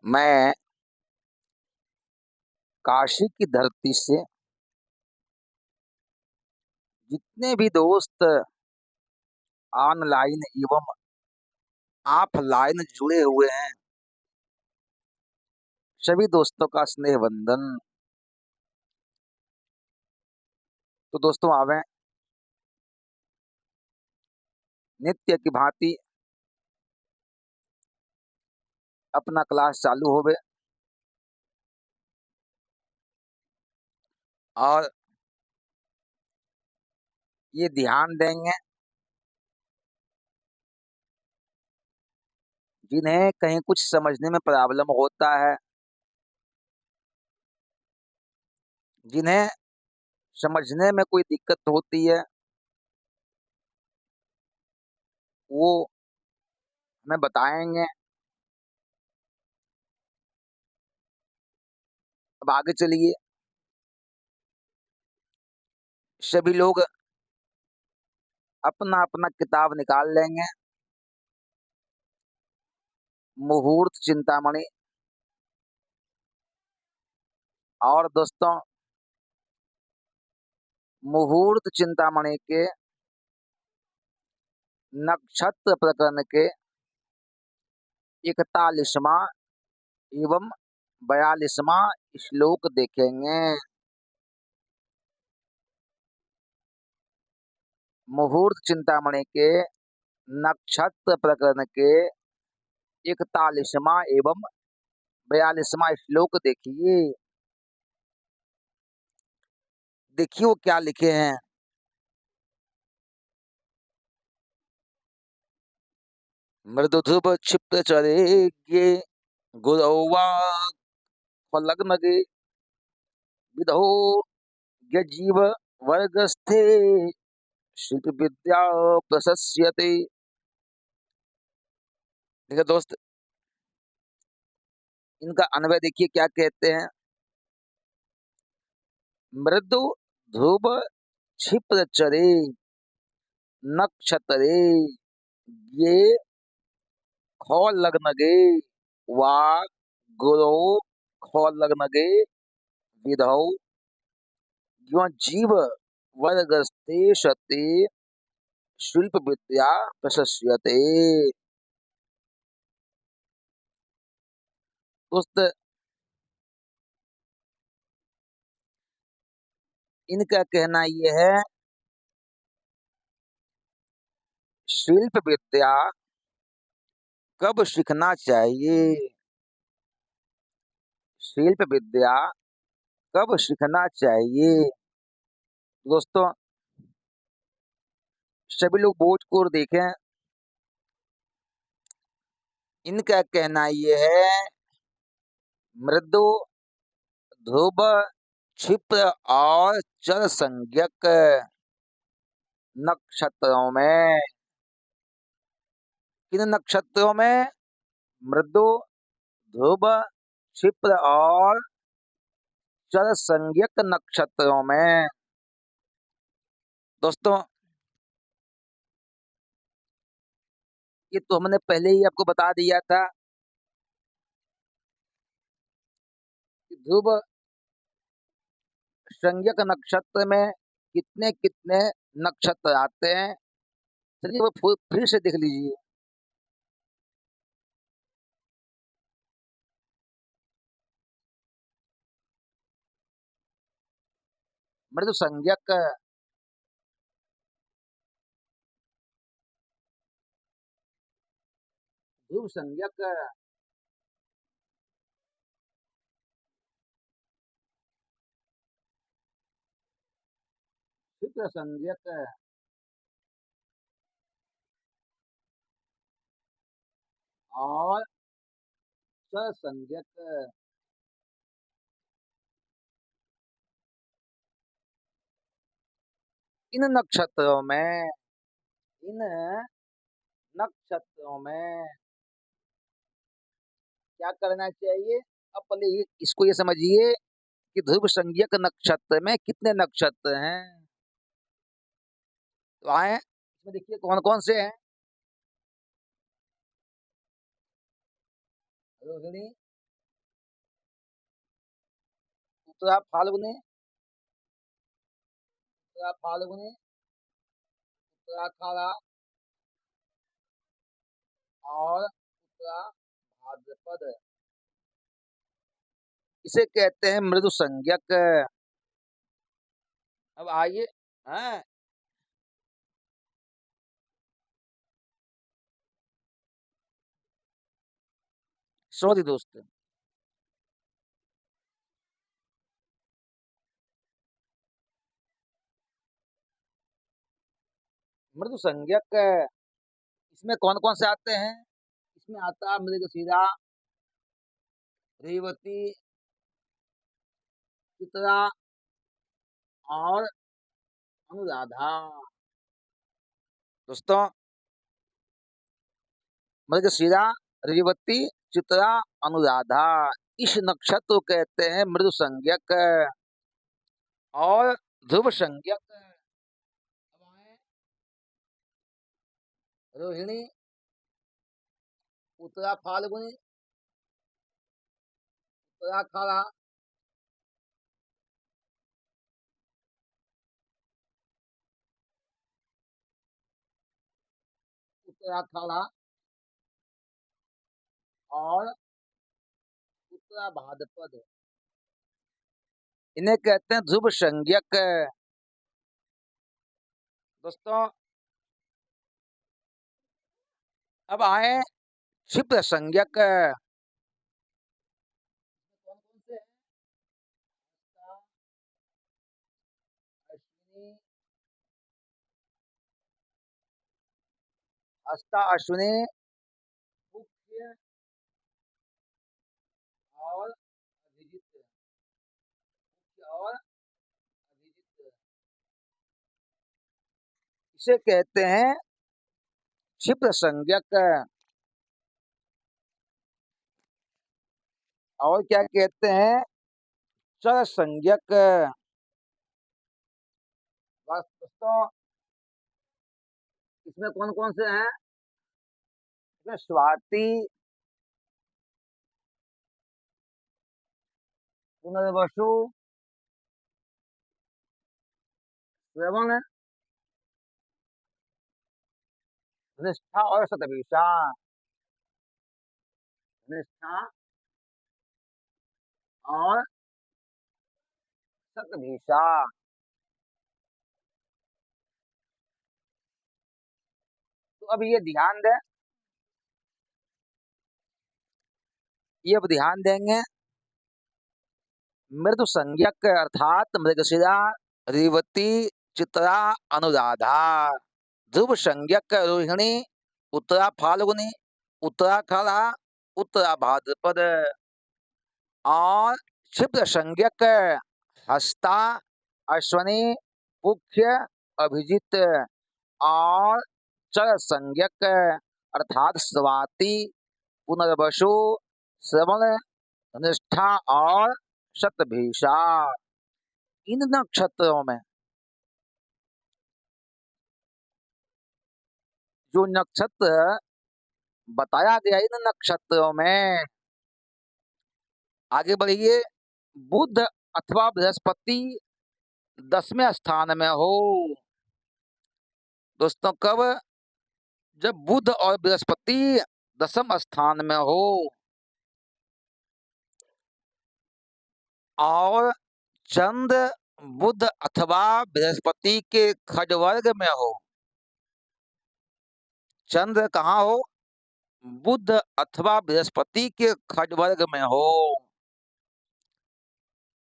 मैं काशी की धरती से जितने भी दोस्त ऑनलाइन एवं ऑफलाइन जुड़े हुए हैं, सभी दोस्तों का स्नेह वंदन। तो दोस्तों आवे नित्य की भांति अपना क्लास चालू होवे और ये ध्यान देंगे जिन्हें कहीं कुछ समझने में प्रॉब्लम होता है, जिन्हें समझने में कोई दिक्कत होती है, वो हमें बताएंगे। अब आगे चलिए, सभी लोग अपना अपना किताब निकाल लेंगे। मुहूर्त चिंतामणि। और दोस्तों, मुहूर्त चिंतामणि के नक्षत्र प्रकरण के 41वां एवं 42वां श्लोक देखेंगे। मुहूर्त चिंतामणि के नक्षत्र प्रकरण के 41वां एवं 42वां श्लोक देखिए। देखिए वो क्या लिखे हैं। मृदुधुप क्षिप्त चरेग्ये गुरौवा फलग्नगे विधौ जीव वर्गस्थे शिल्प विद्या प्रशस्यते। देखिए दोस्त, इनका अन्वय देखिए क्या कहते हैं। मृदु ध्रुव क्षिप्र चरे नक्षत्रे ये खो लग्नगे वा गुरो खो लग्नगे विधौ जीव वर्गस्ते शते शिल्प विद्या प्रशस्यते। दोस्त, इनका कहना यह है, शिल्प विद्या कब सीखना चाहिए, शिल्प विद्या कब सीखना चाहिए। दोस्तों, सभी लोग बोझ को देखें। इनका कहना यह है, मृदु ध्रुव क्षिप्र और जल संज्ञक नक्षत्रों में, किन नक्षत्रों में, मृदु ध्रुव क्षिप्र और जल संज्ञक नक्षत्रों में। दोस्तों, ये तो हमने पहले ही आपको बता दिया था कि ध्रुव संज्ञक नक्षत्र में कितने कितने नक्षत्र आते हैं। चलिए वो फिर से देख लीजिए। मृदु संज्ञक, ध्रुव संज्ञक, शुक्र संज्ञक और स संज्ञक। इन नक्षत्रों में, इन नक्षत्रों में क्या करना चाहिए। अब पहले इसको ये समझिए कि ध्रुव संज्ञक नक्षत्र में कितने नक्षत्र हैं। तो आए इसमें देखिए कौन कौन से हैं। रोहिणी, उत्तरा फाल्गुनी, उत्तरा फाल्गुनी, उत्तराखाड़ा और उत्तरा भाद्रपद। इसे कहते हैं मृदु संज्ञक। अब आइए, हैं सॉरी दोस्त, मृदु संज्ञक इसमें कौन कौन से आते हैं? इसमें आता है मृगशिरा, रेवती, चित्रा और अनुराधा। दोस्तों, मृगशिरा, रेवती, चित्रा, अनुराधा, इस नक्षत्र को कहते हैं मृदु संज्ञक और ध्रुव संज्ञक। अब आए रोहिणी, उत्तरा फाल्गुनी, उत्तराखाड़ा, उत्तराखाड़ा और उत्तरा भाद्रपद। इन्हें कहते हैं ध्रुव संज्ञक। दोस्तों, अब आए क्षिप्र संज्ञक। कौन कौन से हैं? अश्विनी, हस्ता, अश्विनी, मुख्य और अभिजित, मुख्य और अभिजित। इसे कहते हैं क्षिप्र संज्ञक। और क्या कहते हैं? चर संज्ञक। बस दोस्तों, इसमें कौन कौन से हैं? इसमें स्वाति, पुनर्वसु, श्रवण, निष्ठा और शतभिषा। निष्ठा और शतभिषा। तो अब ये ध्यान दें, ये अब ध्यान देंगे। मृदु संज्ञक अर्थात मृगशिरा, रेवती, चित्रा, अनुराधा। ध्रुव संज्ञक रोहिणी, उत्तरा फाल्गुनी, उत्तराखड़ा, उत्तरा भाद्रपद। और क्षिप्र संज्ञक हस्ता, अश्वनी, मुख्य, अभिजित। और चर संज्ञक अर्थात स्वाति, पुनर्वसु, श्रवण, निष्ठा और शतभिषा। इन नक्षत्रों में जो नक्षत्र बताया गया, इन नक्षत्रों में आगे बढ़िए, बुध अथवा बृहस्पति 10वें स्थान में हो। दोस्तों, कब? जब बुध और बृहस्पति 10वें स्थान में हो और चंद्र बुध अथवा बृहस्पति के खडवर्ग में हो। चंद्र कहाँ हो? बुध अथवा बृहस्पति के खडवर्ग में हो।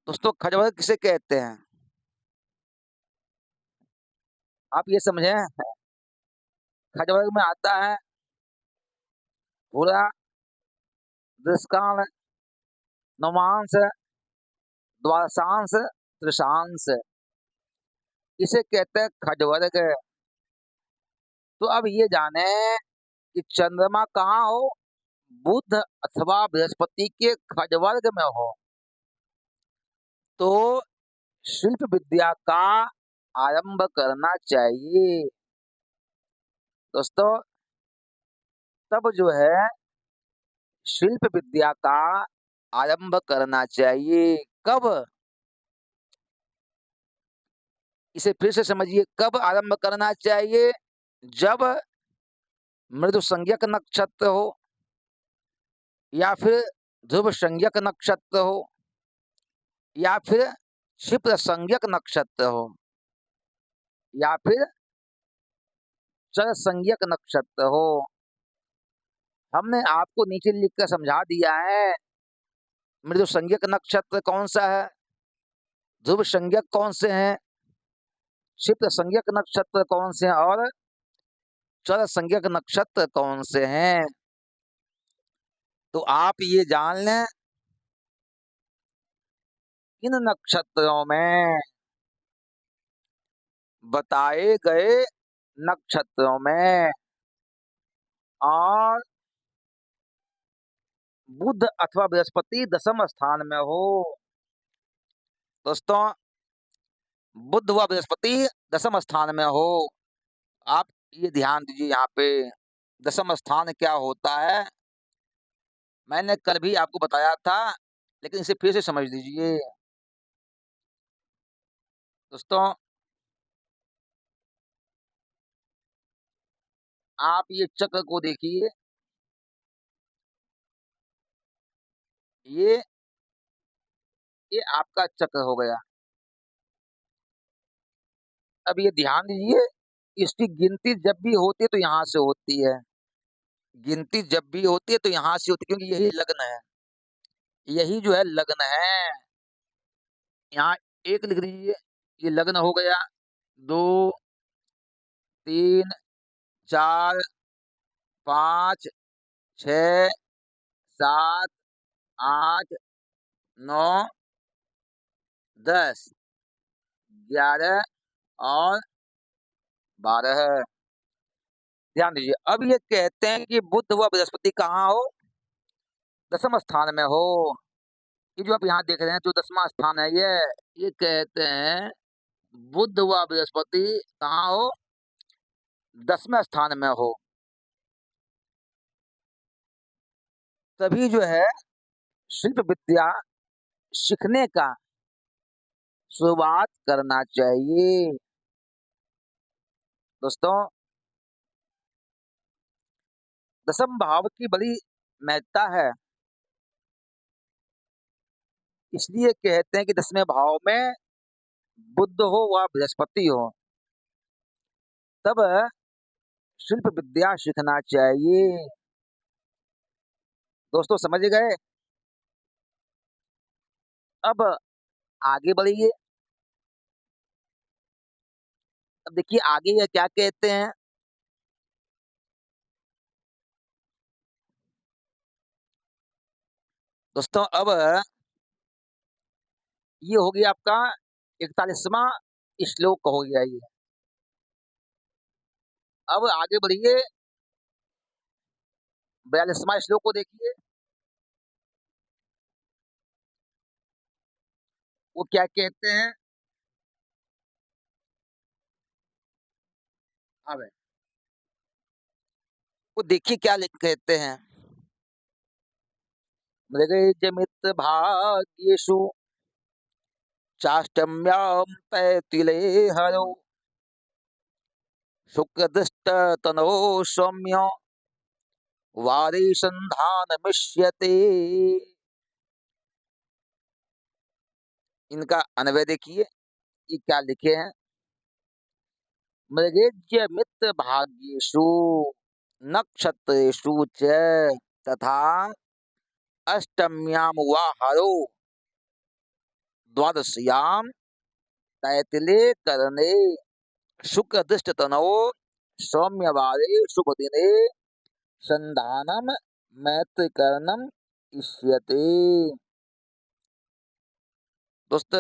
दोस्तों, खडवर्ग किसे कहते हैं? आप ये समझें, खडवर्ग में आता है भूरा, दृष्कान, नवांश, द्वादशांश, त्रिशांश। इसे कहते हैं खडवर्ग। तो अब ये जाने कि चंद्रमा कहाँ हो? बुध अथवा बृहस्पति के खडवर्ग में हो तो शिल्प विद्या का आरंभ करना चाहिए। दोस्तों, तब जो है शिल्प विद्या का आरंभ करना चाहिए। कब? इसे फिर से समझिए, कब आरंभ करना चाहिए? जब मृदु संज्ञक नक्षत्र हो, या फिर ध्रुव संज्ञक नक्षत्र हो, या फिर क्षिप्र संज्ञक नक्षत्र हो, या फिर चर संज्ञक नक्षत्र हो। हमने आपको नीचे लिख कर समझा दिया है, मृदु संज्ञक नक्षत्र कौन सा है, ध्रुव संज्ञक कौन से हैं, क्षिप्र संज्ञक नक्षत्र कौन से हैं, और चर संज्ञक नक्षत्र कौन से हैं। तो आप ये जान लें, इन नक्षत्रों में बताए गए नक्षत्रों में और बुध अथवा बृहस्पति दसम स्थान में हो। दोस्तों, बुध व बृहस्पति दसम स्थान में हो, आप ये ध्यान दीजिए यहाँ पे दसम स्थान क्या होता है। मैंने कल भी आपको बताया था, लेकिन इसे फिर से समझ लीजिए। दोस्तों, आप ये चक्र को देखिए, ये ये आपका चक्र हो गया। अब ये ध्यान दीजिए, इसकी गिनती जब भी होती है तो यहाँ से होती है, गिनती जब भी होती है तो यहाँ से होती है, क्योंकि यही लग्न है, यही जो है लग्न है। यहाँ एक लिख लीजिए, ये लग्न हो गया। 2, 3, 4, 5, 6, 7, 8, 9, 10, 11 और 12। ध्यान दीजिए, अब ये कहते हैं कि बुध व बृहस्पति कहाँ हो, दसम स्थान में हो। ये जो आप यहाँ देख रहे हैं, जो दसवां स्थान है, ये कहते हैं बुध व बृहस्पति कहाँ हो, दसवें स्थान में हो। तभी जो है शिल्प विद्या सीखने का शुरुआत करना चाहिए। दोस्तों, दसम भाव की बड़ी महत्ता है, इसलिए कहते हैं कि दसवें भाव में बुध हो व बृहस्पति हो, तब शिल्प विद्या सीखना चाहिए। दोस्तों, समझ गए? अब आगे बढ़िए। अब देखिए आगे ये क्या कहते हैं। दोस्तों, अब ये हो गया आपका 41वां श्लोक हो गया ये। अब आगे बढ़िए, 42वां श्लोक को देखिए, वो क्या कहते हैं। अब वो देखिए क्या कहते हैं। मृगैर्जमित्र भाग्येषु चाष्टम्यां तैतिले हरो शुक्रदृष्ट तनो सौम्य वारी संधानमिष्यते। इनका अन्वय देखिए, ये क्या लिखे हैं। मृगेज्य मित्र भाग्येषु नक्षत्रेषु च तथा अष्टम्याम वा हरो द्वादश्याम तैतिले करणे शुक्र दृष्ट तनो सौम्यवारे शुभ दिने संधानम मैत्रिकरणम इष्यते। दोस्त,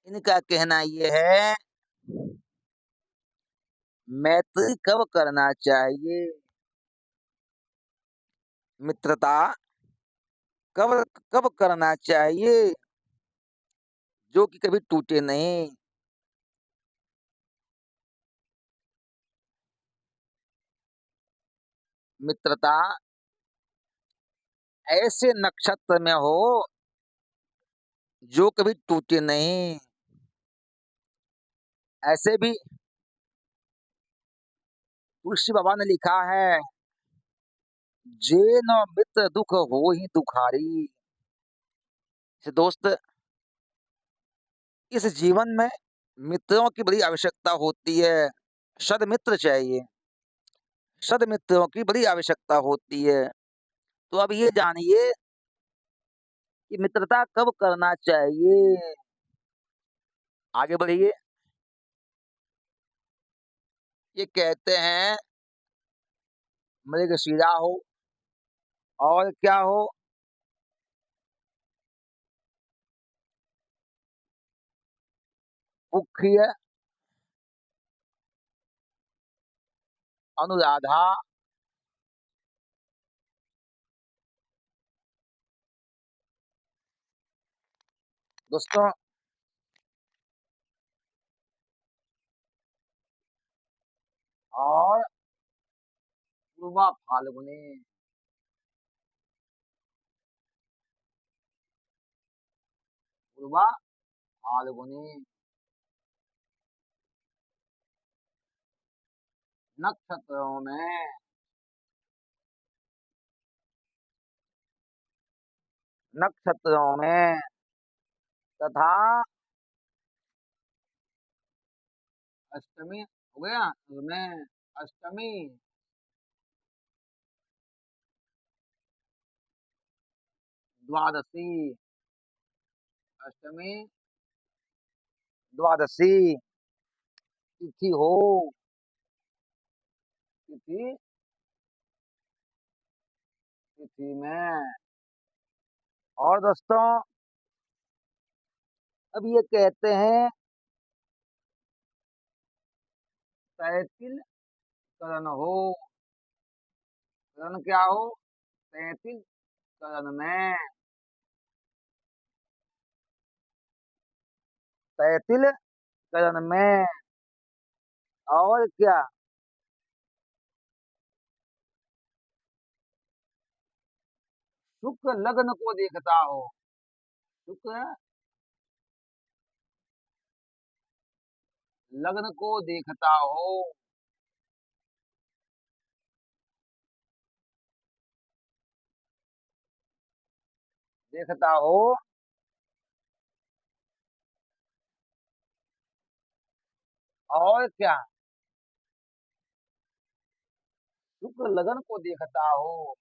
इनका कहना ये है, मैत्री कब करना चाहिए, मित्रता कब कब करना चाहिए, जो कि कभी टूटे नहीं। मित्रता ऐसे नक्षत्र में हो जो कभी टूटे नहीं। ऐसे भी तुलसी बाबा ने लिखा है, जे न मित्र दुख हो ही दुखारी। तो दोस्त, इस जीवन में मित्रों की बड़ी आवश्यकता होती है। सदमित्र चाहिए, सदमित्रों की बड़ी आवश्यकता होती है। तो अब ये जानिए कि मित्रता कब करना चाहिए। आगे बढ़िए। ये कहते हैं, मृगशिरा हो और क्या हो, मुख्य अनुराधा। दोस्तों, और पूर्वा फाल्गुनी। पूर्वा फाल्गुनी नक्षत्रों में, नक्षत्रों में तथा अष्टमी हो गया उसमें, अष्टमी, द्वादशी, अष्टमी द्वादशी तिथि हो, तिथि, तिथि में। और दोस्तों, अब ये कहते हैं, तैतिल करण हो। करण क्या हो? तैतिल करण में, तैतिल करण में। और क्या? शुक्र लग्न को देखता हो। शुक्र लग्न को देखता हो। देखता हो। और क्या? शुक्र लग्न को देखता हो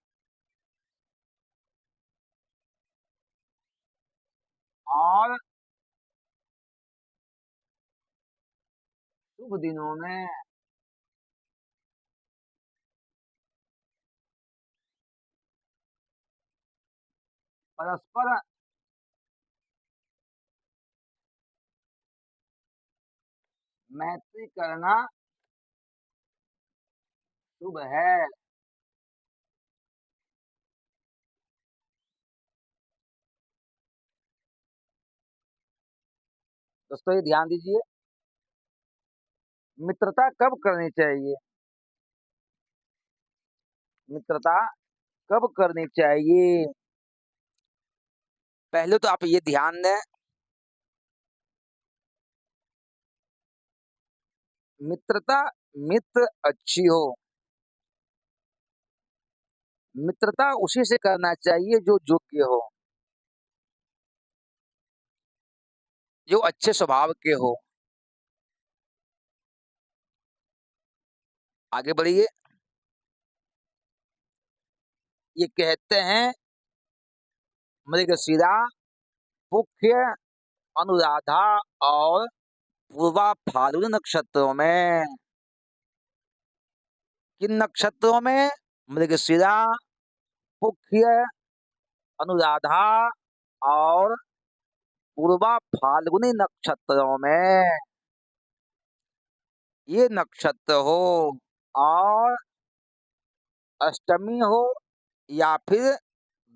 और शुभ दिनों में परस्पर मैत्री करना शुभ है। दोस्तों, ये ध्यान दीजिए, मित्रता कब करनी चाहिए। मित्रता कब करनी चाहिए? पहले तो आप ये ध्यान दें, मित्रता, मित्र अच्छी हो, मित्रता उसी से करना चाहिए जो योग्य हो, जो अच्छे स्वभाव के हो। आगे बढ़िए। ये कहते हैं, मृगशिरा, मुख्य अनुराधा और पूर्वा फाल्गुन नक्षत्रों में। किन नक्षत्रों में? मृगशिरा, मुख्य अनुराधा और पूर्वा फाल्गुनी नक्षत्रों में ये नक्षत्र हो, और अष्टमी हो या फिर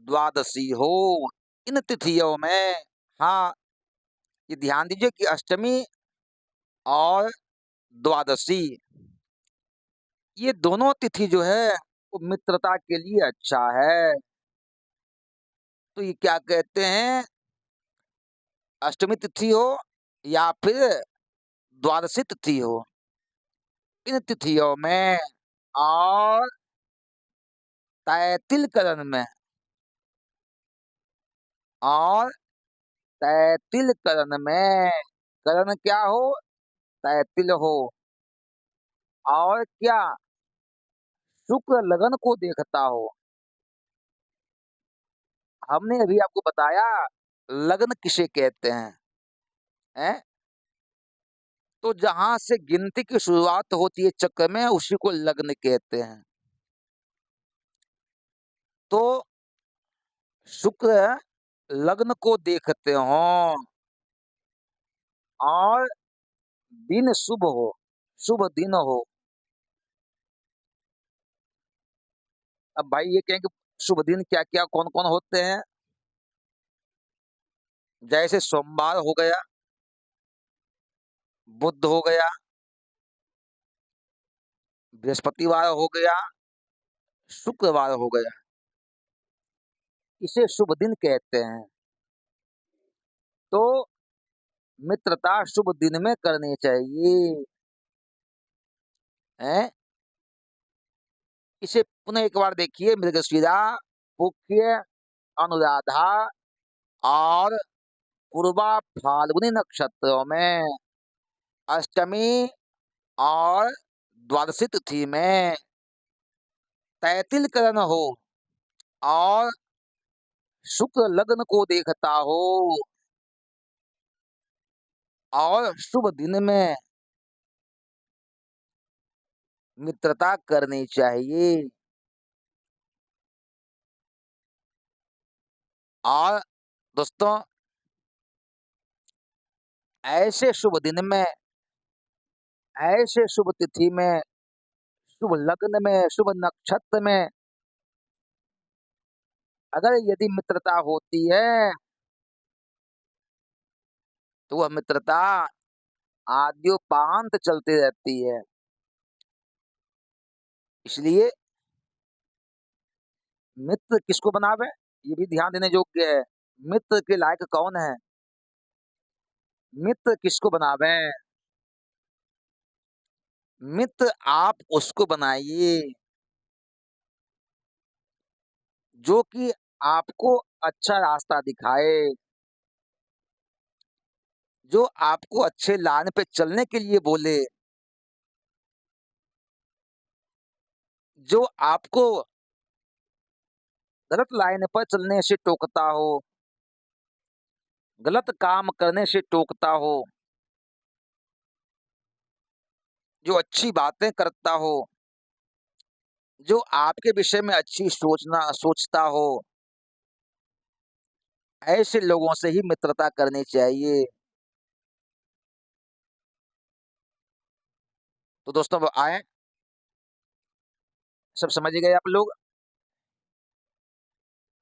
द्वादशी हो, इन तिथियों में। हाँ, ये ध्यान दीजिए कि अष्टमी और द्वादशी, ये दोनों तिथि जो है वो मित्रता के लिए अच्छा है। तो ये क्या कहते हैं, अष्टमी तिथि हो या फिर द्वादशी तिथि हो, इन तिथियों में और तैतिल करण में और तैतिल करण में, करण क्या हो, तैतिल हो, और क्या, शुक्र लगन को देखता हो। हमने अभी आपको बताया लग्न किसे कहते हैं? तो जहां से गिनती की शुरुआत होती है चक्र में, उसी को लग्न कहते हैं। तो शुक्र लग्न को देखते हो और दिन शुभ हो, शुभ दिन हो। अब भाई ये कहें कि शुभ दिन क्या क्या कौन कौन होते हैं, जैसे सोमवार हो गया, बुध हो गया, बृहस्पतिवार हो गया, शुक्रवार हो गया, इसे शुभ दिन कहते हैं। तो मित्रता शुभ दिन में करनी चाहिए, हैं? इसे पुनः एक बार देखिए, मृगशिरा, पुष्य, अनुराधा और पूर्वा फाल्गुनी नक्षत्रों में, अष्टमी और द्वादशी तिथि में तैतिल करण हो और शुक्र लग्न को देखता हो और शुभ दिन में मित्रता करनी चाहिए। और दोस्तों, ऐसे शुभ दिन में, ऐसे शुभ तिथि में, शुभ लग्न में, शुभ नक्षत्र में अगर यदि मित्रता होती है, तो वह मित्रता आद्योपांत चलती रहती है। इसलिए मित्र किसको बनावे, ये भी ध्यान देने योग्य है। मित्र के लायक कौन है, मित्र किसको बनावे, मित्र आप उसको बनाइए जो कि आपको अच्छा रास्ता दिखाए, जो आपको अच्छे लाइन पे चलने के लिए बोले, जो आपको गलत लाइन पर चलने से टोकता हो, गलत काम करने से टोकता हो, जो अच्छी बातें करता हो, जो आपके विषय में अच्छी सोचता हो, ऐसे लोगों से ही मित्रता करनी चाहिए। तो दोस्तों अब आए, सब समझ गए आप लोग।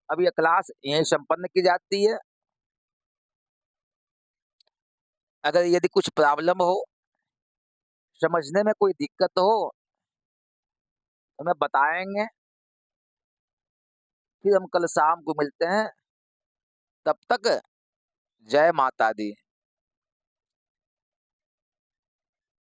अब यह क्लास यहीं संपन्न की जाती है। अगर यदि कुछ प्रॉब्लम हो, समझने में कोई दिक्कत हो, तो हमें बताएंगे, फिर हम कल शाम को मिलते हैं। तब तक जय माता दी।